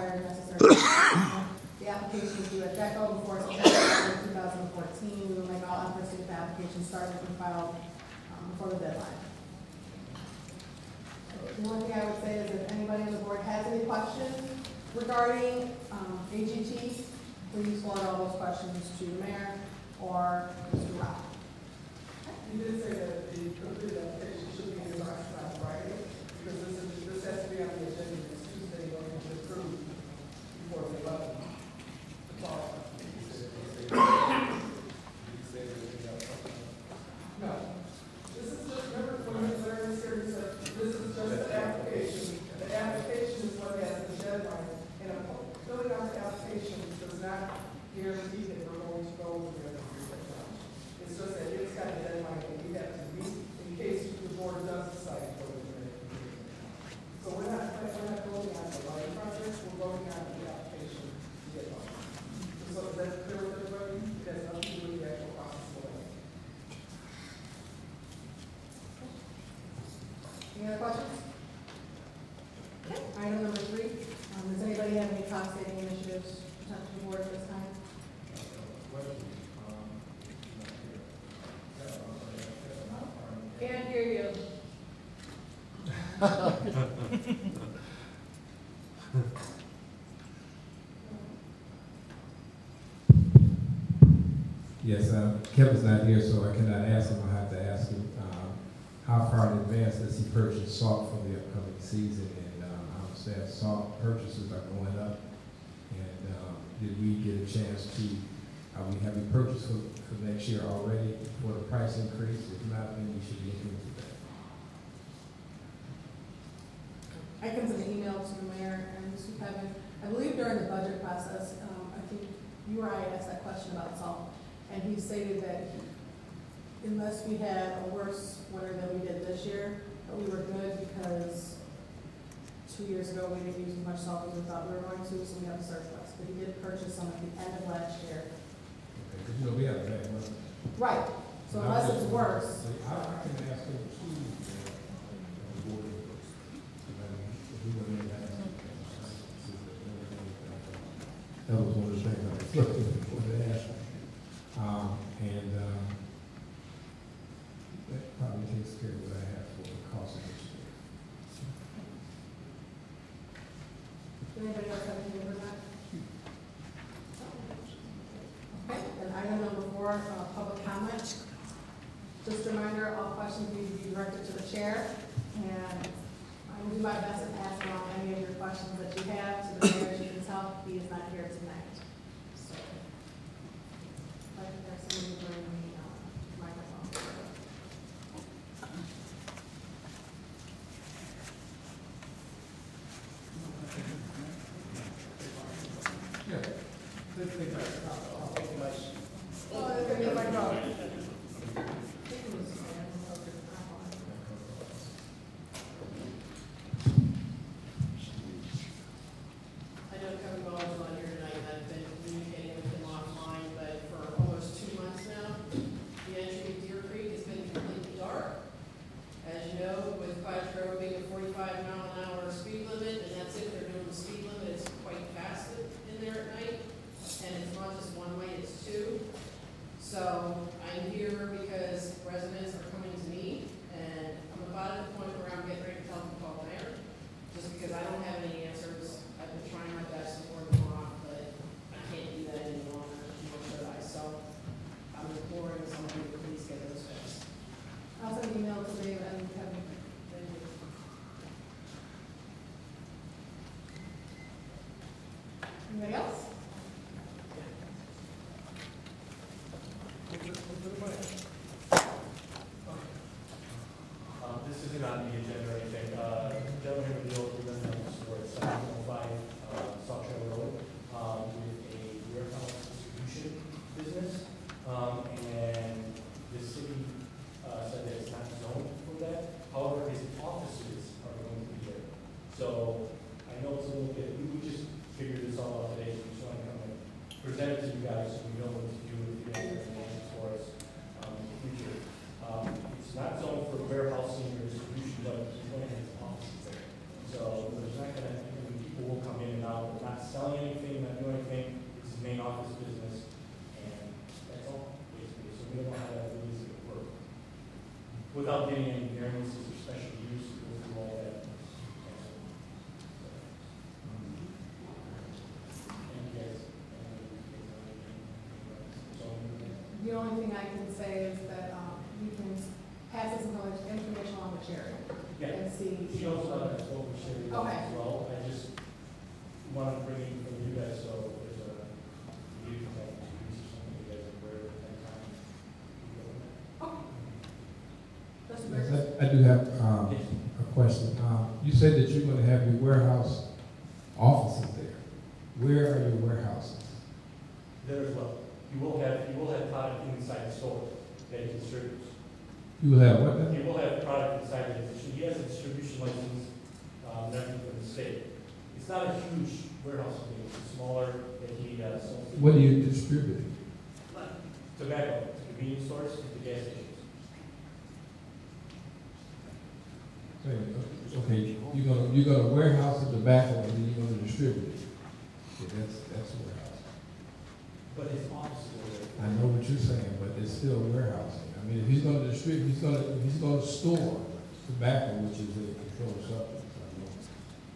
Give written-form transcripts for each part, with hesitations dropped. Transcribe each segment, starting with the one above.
required necessary. The application is due at DECO before September 2014. We will make all efforts to get the application started and filed before the deadline. The only thing I would say is if anybody on the board has any questions regarding AGT, please forward all those questions to the mayor or Mr. Rob. You did say that the complete application should be in the last by Friday, because this has to be on the agenda this Tuesday, going to be approved before the 11th. No, this is just, remember, when we learned this series, this is just the application. The application is what has the deadline, and filling out the application does not guarantee that we're going to go with the other three. It's just that it's got a deadline that we have to meet in case the board does decide to go with it. So we're not voting on the line project, we're voting on the application to get one. So is that clear with everybody? It has nothing to do with the actual process of it. Any other questions? Okay. Item number 3. Does anybody have any cost saving initiatives to touch the board at this time? Can't hear you. Yes, Kevin's not here, so I cannot ask him. I have to ask him how far in advance does he purchase Sauk for the upcoming season? And I understand Sauk purchases are going up. And did we get a chance to, have we purchased for next year already for the price increase? If not, then we should look into that. I can send an email to the mayor and Mr. Kevin. I believe during the budget process, I think you or I asked that question about salt, and he stated that unless we had a worse winter than we did this year, that we were good because 2 years ago we didn't use as much salt as we thought we were going to, so we have a surplus. But he did purchase some at the end of last year. Okay, because we have a bad weather. Right. So unless it's worse. I can ask him too. That was one of the things I was looking for to ask. That probably takes care of what I have for the cost of this year. Anybody else have anything for that? Okay, then item number 4, public comment. Just a reminder, all questions need to be directed to the chair, and I will do my best to pass along any of your questions that you have to the mayor. She can tell he is not here tonight. So, I think there's somebody bring the microphone. Anybody else? This isn't on the agenda or anything. Gentleman with the old residence for 705 Sauk Road with a warehouse distribution business. And the city said that it's not zoned for that. However, his offices are going to be there. So I know it's a little bit, we just figured this all out today, so we just want to come and present it to you guys so we know what to do if you guys have any answers for us in the future. It's not zoned for warehousing or distribution, but he's going to have his offices there. So without getting any variances or special use, go through all that. And you guys, The only thing I can say is that, you can pass this information on to Sherry yeah, and see. she also has what we shared as Okay. well. I just wanted to bring it from you guys, so there's a, you can have two pieces or something you guys are aware of at that time. Okay. That's Yes, very. I do have a question. You said that you're gonna have your warehouse offices there. Where are your warehouses? There as well. You will have product inside the store that he distributes. You will have what then? You will have product inside the distribution. He has a distribution license, and everything from the state. It's not a huge warehouse, it's smaller that he sells. What are you distributing? Tobacco, to convenience stores, to gas stations. Okay, you're gonna warehouse the tobacco and then you're gonna distribute it. Okay, that's a warehouse. But his office is over I know what you're saying, but it's still warehousing. I mean, if he's gonna distribute, he's gonna store tobacco, which is a controlled substance. I know.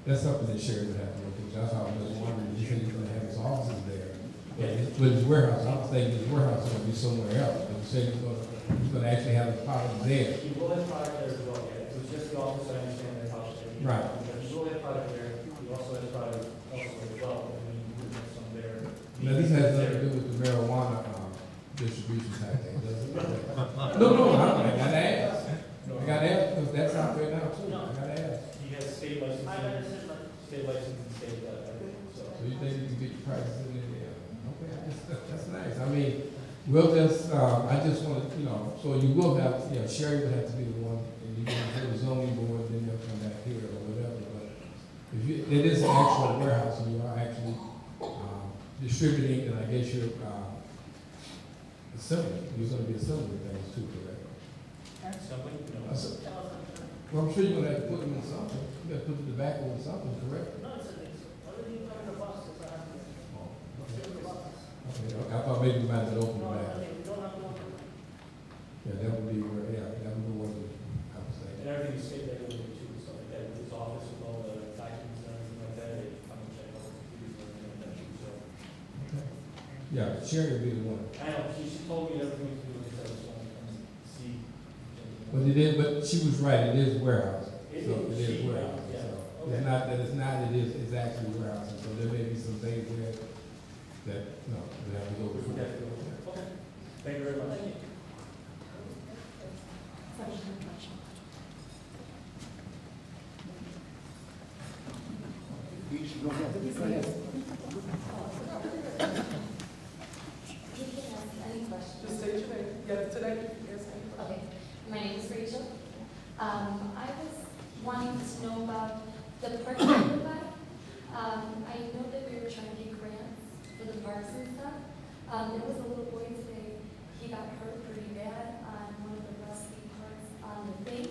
That's something that Sherry would have to look into. That's how I was wondering, you said he's gonna have his offices there. But his warehouse, I was thinking his warehouse is gonna be somewhere else, but you said he's gonna actually have his product there. He will have product there as well, yeah. It was just the office, I understand that house. Right. But he will have product there. He also has product elsewhere as well. I mean, we have some there. Now, this has nothing to do with the marijuana, distribution type thing, does it? No, I gotta ask. I gotta ask, because that's out there now too. I gotta ask. He has state license, state license and state, everything, so. So you think you can get your prices in there? Okay, that's nice. I mean, we'll just, I just want to, so you will have, Sherry would have to be the one, and you can go to the zoning board, then they'll come back here or whatever, but if you, it is an actual warehouse, and you are actually, distributing, and I guess you're, assembling, you're gonna be assembling things too, correct? Something, Well, I'm sure you're gonna have to put them in something. You gotta put the tobacco in something, correct? No, it's a mix. Whether you come in the buses, I have to. Oh, It's in the buses. okay. I thought maybe you might have opened No, the back. we don't have to open it. Yeah, that would be where, that would be what I was and saying. everything is state regulated too, so like that, his office with all the documents and everything like that, they come and check all the computers and everything like that too, so. Okay. Yeah, Sherry would be the one. I know, she told me everything to do with this, I just wanted to come and see. But she was right, it is warehousing. It So is, it is she- warehousing, yeah, so. okay. It's not that it's not, it's actually warehousing, so there may be some things there that, we have to go We through. would have to go, okay, thank you very much. Thank you. Go ahead. You can ask any questions. Just state your name. Yeah, today, yes, Okay, my name is Rachel. I was wanting to know about the parking lot. I know that we were trying to get grants for the parks and stuff. There was a little boy today, he got hurt pretty bad on one of the rusty parts on the thing.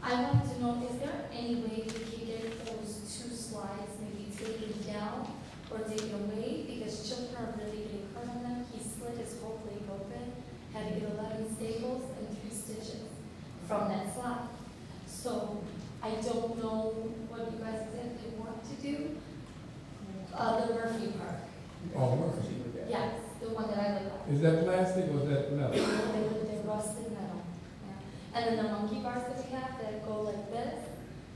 I wanted to know, is there any way we can get those two slides maybe taken down or taken away? Because children are really getting hurt on them. He slid his whole leg open, had to get 11 staples and 3 stitches from that slide. So I don't know what you guys exactly want to do. The Murphy Park. Oh, Murphy. Yes, the one that I live on. Is that plastic or is that metal? They're rusted metal. Yeah. And then the monkey bars that we have that go like this,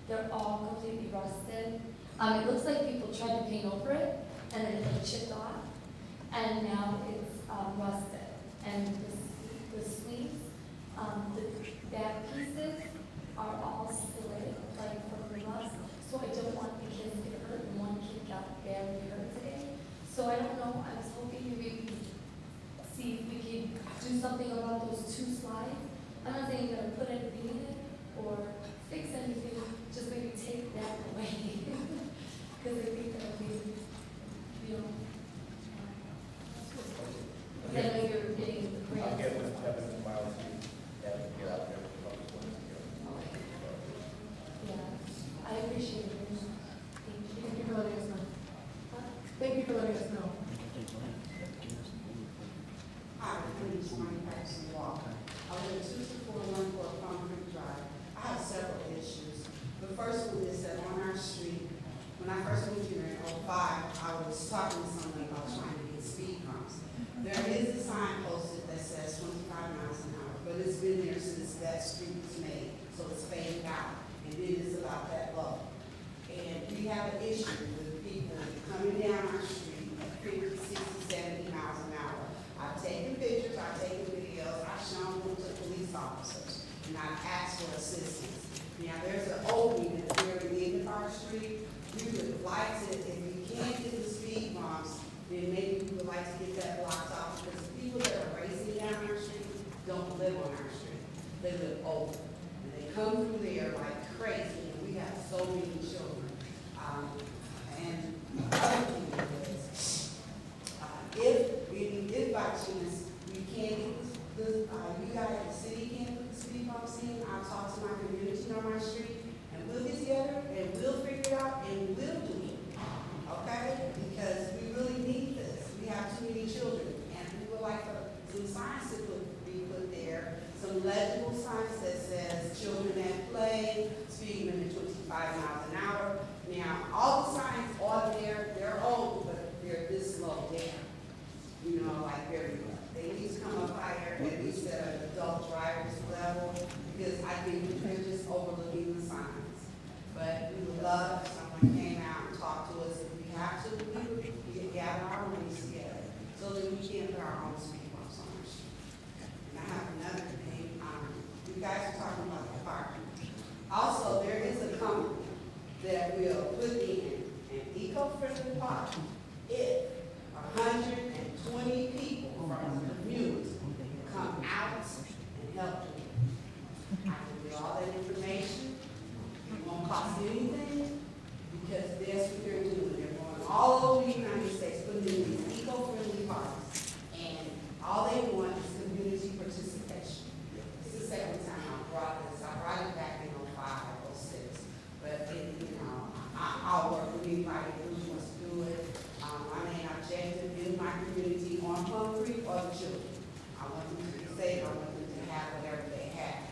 they're all completely rusted. It looks like people tried to paint over it, and then it like chipped off, and now it's rusted. And the sleeves, the back pieces are all slid, like from the rust. So I don't want the kids to get hurt, and one kid got badly hurt today. So I don't know, I was hoping maybe we could see if we could do something about those two slides. I'm not saying that I put anything in it or fix anything, just maybe take that away. Because I think that would be, then when you're getting the grants. I'll get with Kevin tomorrow, see, have him get out there with the public works. Yeah, I appreciate it. Thank you. Thank you for letting us know. Huh? talking to someone about trying to get speed bumps. There is a sign posted that says 25 miles an hour, but it's been there since that street was made, so it's faded out, and it is about that low. And we have an issue with people coming down our street at 50, 60, 70 miles an hour. I've taken pictures, I've taken videos, I've shown them to police officers, and I've asked for assistance. Now, there's an opening at the very end of our street. We would like to, if we can't get the speed bumps, then maybe we would like to get that blocked off, because the people that are racing down our street don't live on our street. They live over. And they come through there like crazy, and we have so many children. And the other thing is, if by chance we can't get you guys, the city can't put the speed bumps in, I'll talk to my community on my street, and we'll get together, and we'll figure it out, and we'll do it, okay? Because we really need this. We have too many children, and we would like some signs to be put there, some legible signs that says children at play, speed limit 25 miles an hour. Now, all the signs are there, they're old, but they're this low down. You know, like very low. They need to come up higher, at least at an adult driver's level, because I think they're just overlooking the signs. But we would love if someone came out and talked to us. If we have to, we would gather our rooms together so that we can put our own speed bumps on our street. And I have another thing. You guys are talking about the parking. Also, there is a company that will put in an eco-friendly park if 120 people from the community come out and help them. I can get all that information. It won't cost anything, because that's what they're doing. They're going all over the United States, putting in these eco-friendly parks, and all they want is community participation. This is the second time I brought this. I brought it back in 05, 06, but I'll work with anybody who wants to do it. My main objective is my community on Plum Creek or the children. I want them to be safe. I want them to have whatever they have.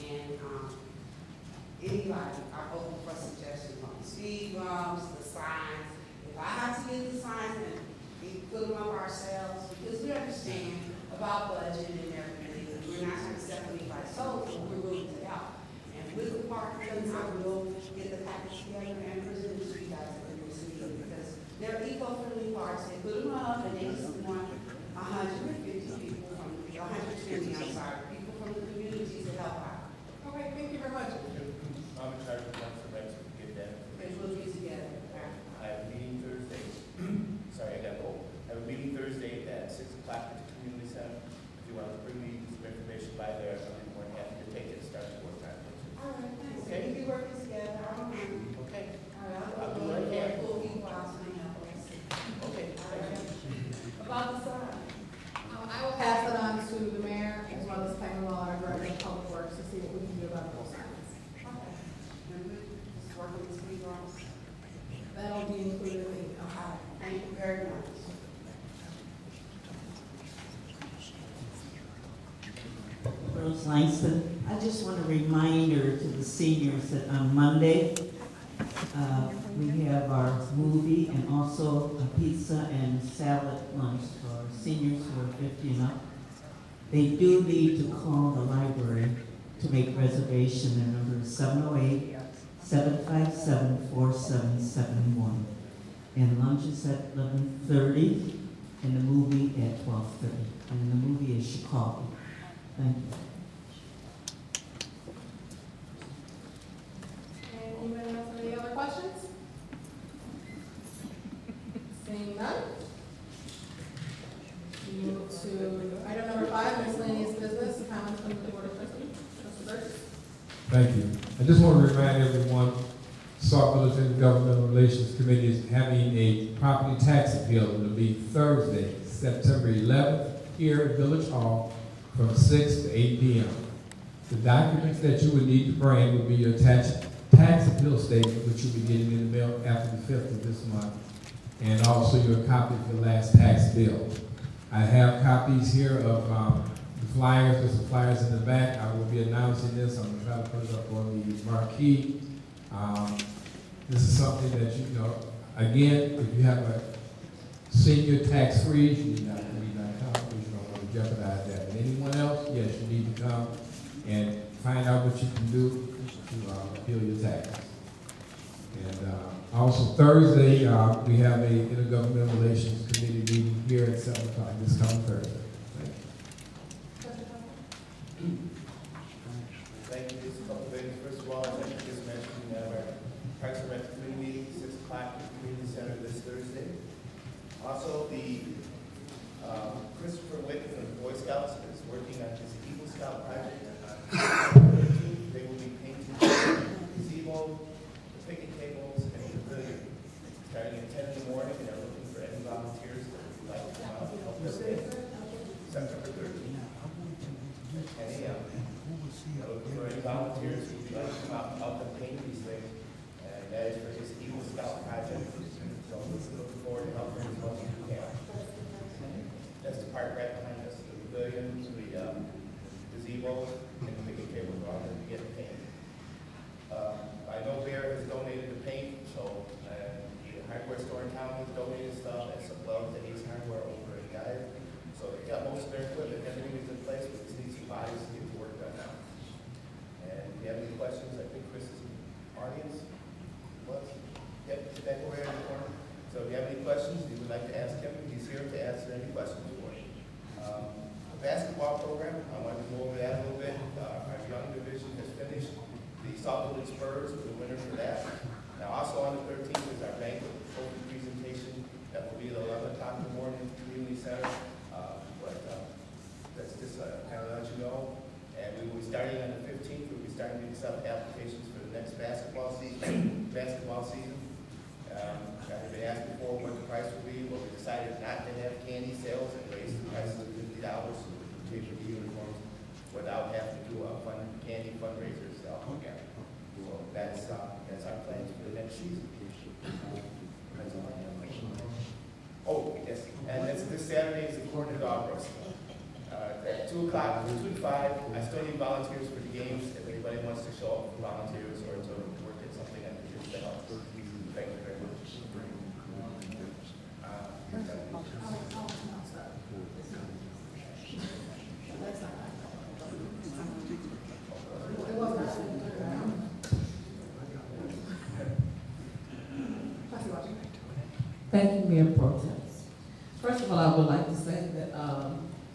And anybody, I'm open for suggestions on the speed bumps, the signs. If I have to get the signs, then we put them up ourselves, because we understand about budget and everything. We're not going to step on anybody's toes, but we're willing to help. And with the parkers, I will get the package together and present it to you guys at the next meeting, because they're eco-friendly parks. They put them up, and they just want 150 people from, 120, I'm sorry, people from the community to help out. All right, thank you very much. I'm in charge of council rights to get that. Because we'll be together. I have a meeting Thursday. Sorry, I got old. I have a meeting Thursday at 6 o'clock at the community center. If you want to bring me some information by there, I'll be more than happy to take it and start the work on it. All right, thanks. Okay. We'll be working together. I don't mind. Okay. All right, I'll do what I can. Pull people out to help us. Okay. All right. About the sign. I will pass it on to the mayor as well as Peggy Law, our director of public works, to see what we can do about those signs. Okay. And we just working with speed bumps. That'll be included in the email. Okay. Thank you very much. Rose Langston. I just want a reminder to the seniors that on Monday, we have our movie and also a pizza and salad lunch for seniors who are 50 and up. They do need to call the library to make reservation. Their number is 708-757-4771. And lunch is at 11:30 and the movie at 12:30. And the movie is Chicago. Thank you. Anyone else have any other questions? Seeing none? We move to item number 5, miscellaneous business, comments from the board of trustees. Mr. Burks? Thank you. I just want to remind everyone, Sauk Military Governmental Relations Committee is having a property tax appeal. It'll be Thursday, September 11th, here at Village Hall from 6 to 8 p.m. The documents that you would need to bring will be your attached tax appeal statement, which you'll be getting in the mail after the 5th of this month, and also your copy of the last tax bill. I have copies here of the flyers. There's some flyers in the back. I will be announcing this. I'm going to try to put it up on the marquee. This is something that, again, if you have a senior tax free, you need not come, because you don't want to jeopardize that. But anyone else, yes, you need to come and find out what you can do to appeal your taxes. And also Thursday, we have a intergovernmental relations committee meeting here at 7 o'clock this coming Thursday. Thank you. Just a couple of things. First of all, as I just mentioned, we have our Parks and Rec Committee meeting, 6 o'clock at the Community Center this Thursday. Also, the Christopher Wick from the Boy Scouts is working on his Eagle Scout project. They will be painting the gazebo, the picnic tables, and the pavilion. Starting at 10 in the morning, and they're looking for any volunteers that would like to come out and help us in September 13th. At 10 a.m. Looking for any volunteers who would like to come out and help them paint these things. And that is for his Eagle Scout project. So we're looking forward to helping as much as we can. That's the part right behind us, the pavilion, the gazebo, and the picnic tables are all going to get painted. I know Bear has donated the paint, so the hardware store in town has donated stuff, and some gloves that Ace Hardware over in Guide. So they got most of their equipment, everything is in place, but just need some bodies to get the work done now. And if you have any questions, I think Chris is in the audience. What? Yep, he's back over here in the corner. So if you have any questions you would like to ask him, he's here to answer any questions for you. The basketball program, I want to go over that a little bit. Our young division has finished. The Sauk Spurs were the winners for that. Now also on the 13th is our banquet open presentation that will be at 11 o'clock in the morning at the Community Center. That's just kind of let you know. And we will be starting on the 15th. We'll be starting to accept applications for the next basketball season. I've been asked before what the price would be, but we decided not to have candy sales and raise the price to $50 so we can pay for the uniforms without having to do a candy fundraiser sale again. So that's our plans for the next season. That's all I have. Oh, yes, and this Saturday is the corner dog roast. At 2 o'clock, 2 to 5, I still need volunteers for the games. If anybody wants to show up for volunteers or to work at something at the kids' to help. Thank you very much. Thank you, Mayor Pro Tem. First of all, I would like to say that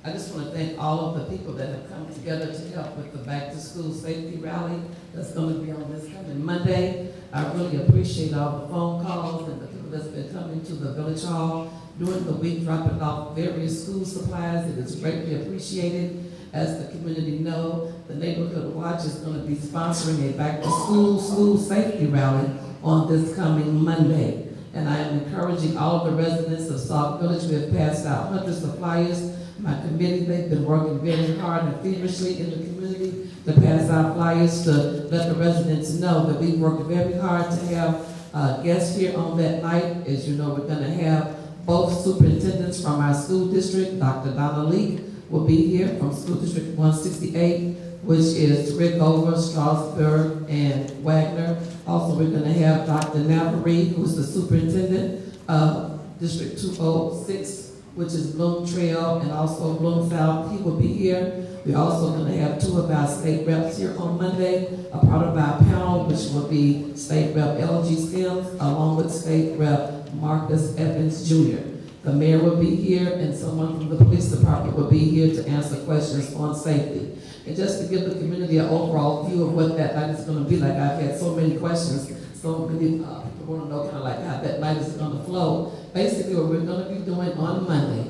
I just want to thank all of the people that have come together to help with the Back to School Safety Rally that's going to be on this coming Monday. I really appreciate all the phone calls and the people that's been coming to the Village Hall during the week, dropping off various school supplies. It is greatly appreciated. As the community know, the Neighborhood Watch is going to be sponsoring a Back to School Safety Rally on this coming Monday. And I am encouraging all of the residents of Sauk Village. We have passed out hundreds of flyers. My committee, they've been working very hard and feverishly in the community to pass out flyers to let the residents know that we worked very hard to have guests here on that night. As you know, we're going to have both superintendents from our school district. Dr. Donna Leak will be here from School District 168, which is Rickover, Strasburg, and Wagner. Also, we're going to have Dr. Navarrete, who's the superintendent of District 206, which is Bloom Trail, and also Bloom South. He will be here. We're also going to have 2 of our state reps here on Monday, a part of our panel, which will be State Rep LG Sims, along with State Rep Marcus Evans Jr. The mayor will be here, and someone from the police department will be here to answer questions on safety. And just to give the community an overall view of what that night is going to be like, I've had so many questions, so many people want to know kind of like how that night is going to flow. Basically, what we're going to be doing on Monday,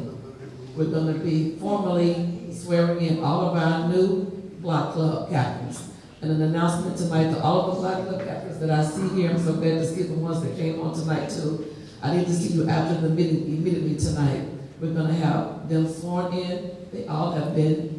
we're going to be formally swearing in all of our new block club captains. And an announcement tonight to all of the block club captains that I see here. I'm so glad to see the ones that came on tonight too. I need to see you after the meeting immediately tonight. We're going to have them sworn in. They all have been,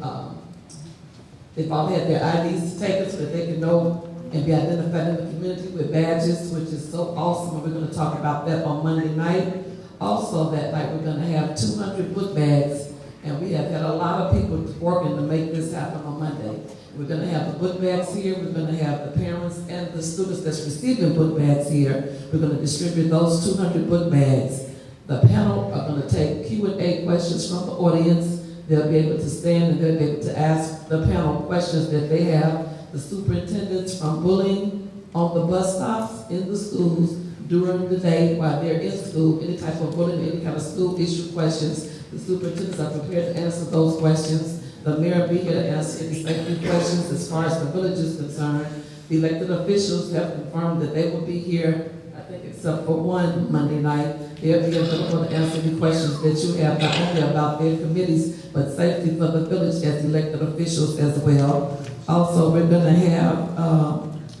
they've all had their IDs taken so that they can know and be identified in the community with badges, which is so awesome. And we're going to talk about that on Monday night. Also that night, we're going to have 200 book bags, and we have had a lot of people working to make this happen on Monday. We're going to have the book bags here. We're going to have the parents and the students that's receiving book bags here. We're going to distribute those 200 book bags. The panel are going to take Q&A questions from the audience. They'll be able to stand and they'll be able to ask the panel questions that they have. The superintendents from bullying on the bus stops in the schools during the day while they're in school, any type of bullying, any kind of school issue questions, the superintendents are prepared to answer those questions. The mayor will be here to answer any safety questions as far as the village is concerned. The elected officials have confirmed that they will be here, I think except for one Monday night. They'll be available to answer any questions that you have, not only about their committees, but safety for the village as elected officials as well. Also, we're going to have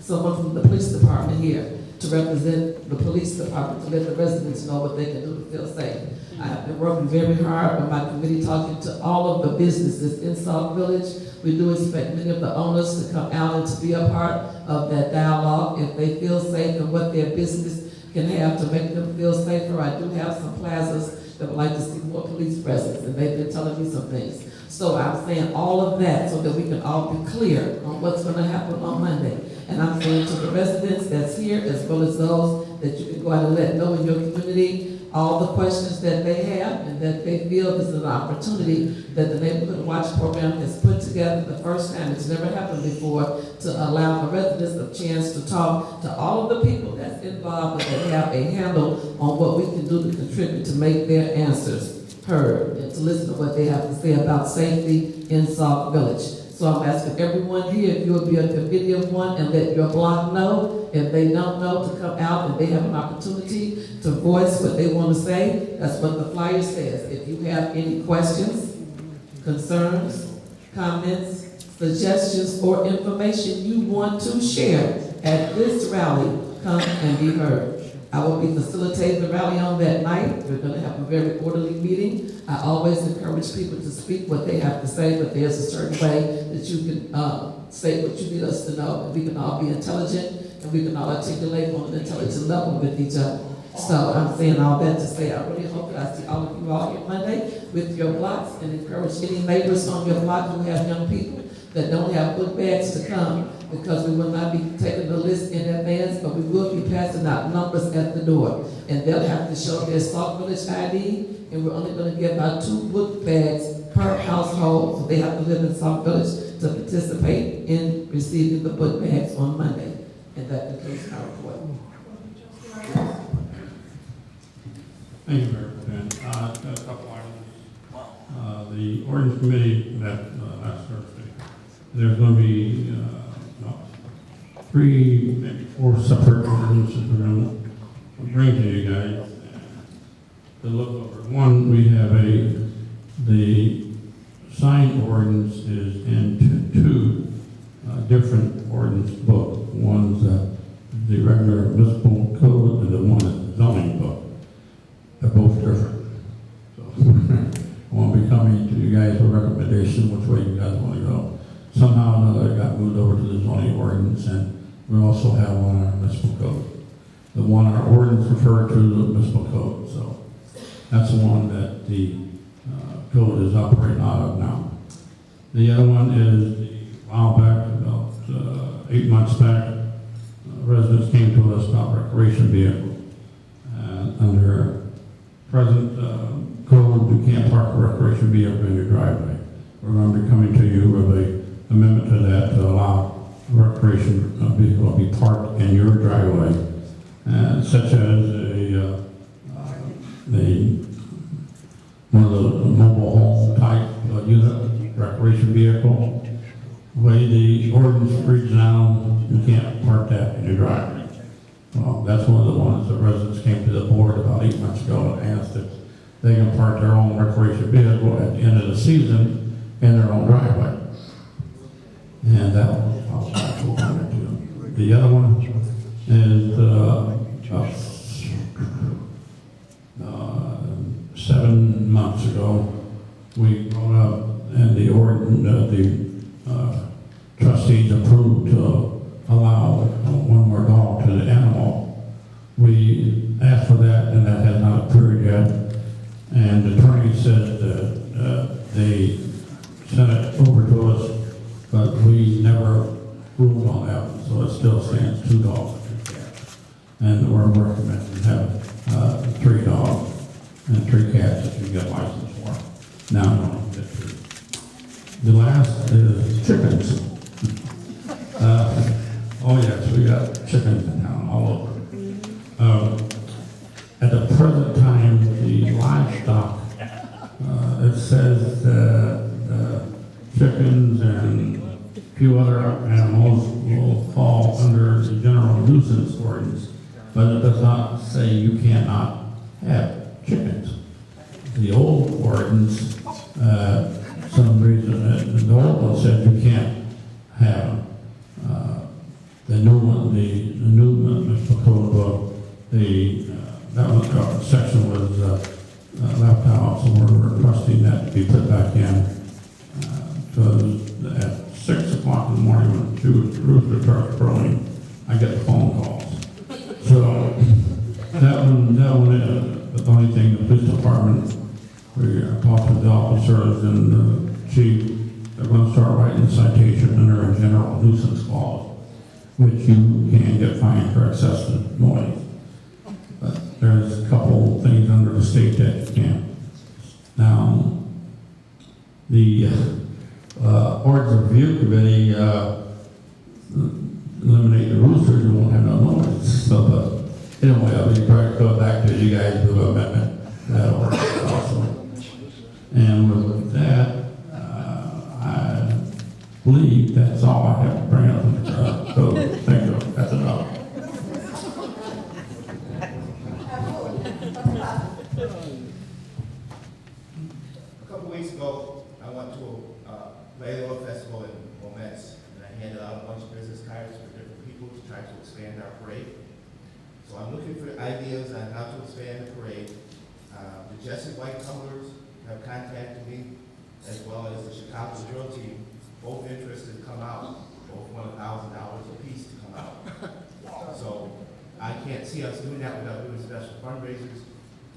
someone from the police department here to represent the police department, to let the residents know what they can do to feel safe. I have been working very hard with my committee, talking to all of the businesses in Sauk Village. We do expect many of the owners to come out and to be a part of that dialogue if they feel safe and what their business can have to make them feel safer. I do have some plazas that would like to see more police presence, and they've been telling me some things. So I'm saying all of that so that we can all be clear on what's going to happen on Monday. And I'm saying to the residents that's here, as well as those that you can go out and let know in your community, all the questions that they have and that they feel this is an opportunity that the Neighborhood Watch program has put together the first time. It's never happened before, to allow the residents a chance to talk to all of the people that's involved and that have a handle on what we can do to contribute to make their answers heard and to listen to what they have to say about safety in Sauk Village. So I'm asking everyone here if you will be a committee of one and let your block know. If they don't know, to come out and they have an opportunity to voice what they want to say. That's what the flyer says. If you have any questions, concerns, comments, suggestions, or information you want to share at this rally, come and be heard. I will be facilitating the rally on that night. We're going to have a very orderly meeting. I always encourage people to speak what they have to say, but there's a certain way that you can say what you need us to know, and we can all be intelligent, and we can all articulate on an intelligent level with each other. So I'm saying all that to say I really hope that I see all of you all here Monday with your blocks, and encourage any neighbors on your block who have young people that don't have book bags to come, because we will not be taking the list in advance, but we will be passing out numbers at the door. And they'll have to show their Sauk Village ID, and we're only going to give out 2 book bags per household, so they have to live in Sauk Village to participate in receiving the book bags on Monday. And that concludes our report. Thank you, Mayor Pro Tem. A couple items. The ordinance committee met last Thursday. There's going to be 3, maybe 4 separate ordinances we're going to bring to you guys to look over. One, we have the sign ordinance is in 2 different ordinance books. One's the regular municipal code, and the one is the zoning book. They're both different. So I want to be coming to you guys with a recommendation which way you guys want to go. Somehow or another, it got moved over to the zoning ordinance, and we also have one on our municipal code. The one on our ordinance referred to the municipal code, so that's the one that the code is operating out of now. The other one is a while back, about 8 months back, residents came to us about recreation vehicles. Under present code, you can't park a recreation vehicle in your driveway. We're going to be coming to you with an amendment to that to allow a recreation vehicle to be parked in your driveway, such as one of the mobile home type unit recreation vehicle. The way the ordinance reads now, you can't park that in your driveway. Well, that's one of the ones that residents came to the board about 8 months ago and asked if they can park their own recreation vehicle at the end of the season in their own driveway. And that one, I'll to. The other one is 7 months ago, we brought up, and the trustees approved to allow one more dog to the animal. We asked for that, and that has not appeared yet. And the attorney said that they sent it over to us, but we never ruled on that one, so it still stands 2 dogs and 2 cats. And we're recommending having 3 dogs. and 3 cats that you get license for. Now, I don't get to. The last is chickens. Oh yes, we got chickens in town all over. At the present time, the livestock, it says that chickens and a few other animals will fall under the general nuisance ordinance, but it does not say you cannot have chickens. The old ordinance, some reason, the old one said you can't have them. The new one, the new municipal code book, that was, section was left out, so we're requesting that to be put back in. Because at 6 o'clock in the morning when the rooster starts crowing, I get phone calls. So that one is the only thing. The police department, we talked to the officers and the chief. They're going to start writing a citation under a general nuisance clause, which you can get fined for excessive noise. But there's a couple things under the state that you can't. Now, the Ordinance Review Committee eliminate the roosters, you won't have no noise. So, anyway, I'll be trying to go back to you guys with an amendment. That'll work also. And with that, I believe that's all I have to bring up. So, thank you. That's enough. A couple weeks ago, I went to a Layla festival in Moments, and I handed out a bunch of business cards for different people to try to expand our parade. So I'm looking for ideas on how to expand the parade. The Jesse White Tumblers have contacted me, as well as the Chicago Drill Team, both interested to come out, both want $1,000 a piece to come out. So I can't see us doing that without doing special fundraisers.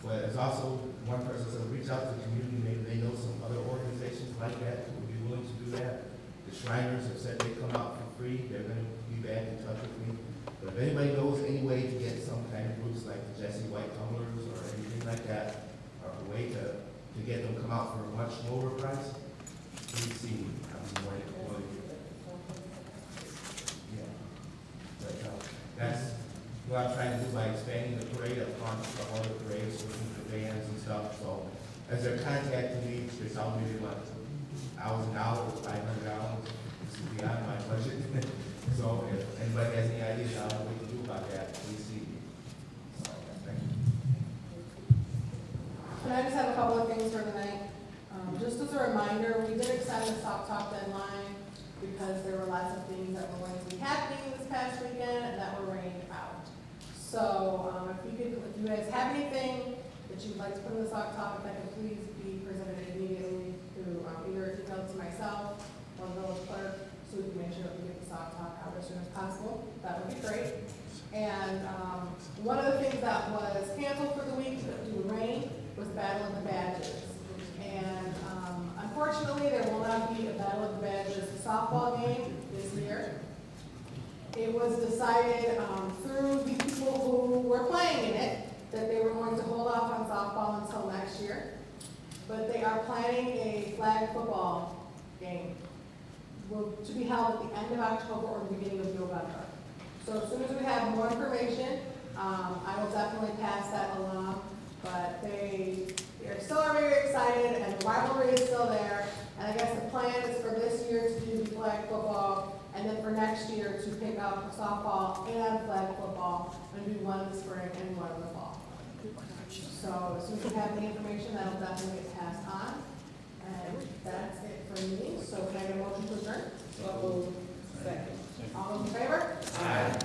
But there's also one person said, reach out to the community, maybe they know some other organizations like that who would be willing to do that. The Shriners have said they come out for free, they're gonna be back in touch with me. But if anybody knows any way to get some kind of groups like the Jesse White Tumblers or anything like that, or a way to get them to come out for a much lower price, please see me. I'm more than willing to do that. Yeah. But that's what I'm trying to do by expanding the parade up front of other parades, looking for bands and stuff. So as they're contacting me, they tell me they want $1,000, $500. This is beyond my budget. So if anybody has any ideas on what we can do about that, please see me. So, thank you. Can I just have a couple of things for tonight? Just as a reminder, we did extend the Sauk Talk deadline because there were lots of things that were going to be happening this past weekend and that were rained out. So if you guys have anything that you'd like to put in the Sauk Talk, that could please be presented immediately through either email to myself or the village clerk, so we can make sure that we get the Sauk Talk out as soon as possible. That would be great. And one of the things that was canceled for the week due to rain was Battle of the Badges. And unfortunately, there will not be a Battle of the Badges softball game this year. It was decided through the people who were playing in it that they were going to hold off on softball until next year. But they are planning a flag football game to be held at the end of October or the beginning of November. So as soon as we have more information, I will definitely pass that along. But they are still very excited and the rivalry is still there. And I guess the plan is for this year to do flag football and then for next year to pick up softball and flag football and do one in the spring and one in the fall. So as soon as we have the information, that'll definitely get passed on. And that's it for me. So can I get a motion to adjourn? So, second. All those in favor? Aye.